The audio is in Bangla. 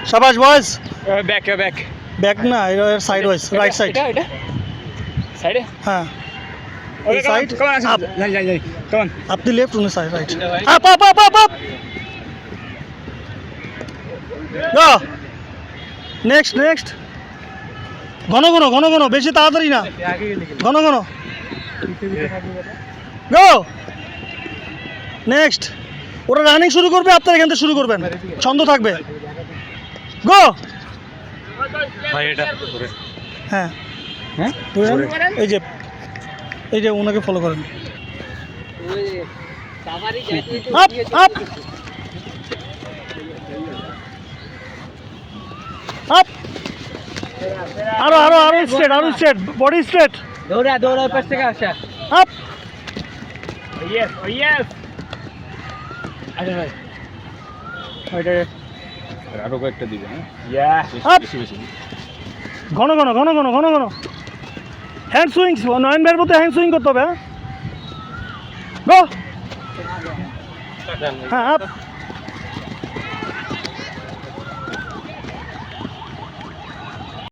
শাবাশ বয়েজ। ব্যাক ব্যাক ব্যাক না, এটা সাইড ওয়াইজ, রাইট সাইড। এটা সাইডে হ্যাঁ, ওকে সাইড কাম অন যাই যাই যাই come on up the left, on side right. Up up up up up. Go next next. ঘন ঘন ঘন ঘন, বেশি তাড়াতাড়ি না, ঘন ঘন। গো নেক্সট। ওরা রানিং শুরু করবে, আপনারা এখান থেকে শুরু করবেন, ছন্দ থাকবে। গো ভাই এটা হ্যাঁ হ্যাঁ এই যে ওনাকে ফলো করেন। Up up up. আরো আরো আরো স্ট্রেট, আরো স্ট্রেট, বডি স্ট্রেট। দৌড়া দৌড়া পাশ থেকে আসা। আপ ইয়েস ইয়েস আরে ভাই ওইটা আরো কয়েকটা দিবেন। হ্যাঁ ইয়া আপ। বেশি বেশি ঘন ঘন ঘন ঘন ঘন ঘন। হ্যান্ড সুইং, নয়ন ভাইয়ের মতো হ্যান্ড সুইং করতে হবে। হ্যাঁ গো। হ্যাঁ আপ।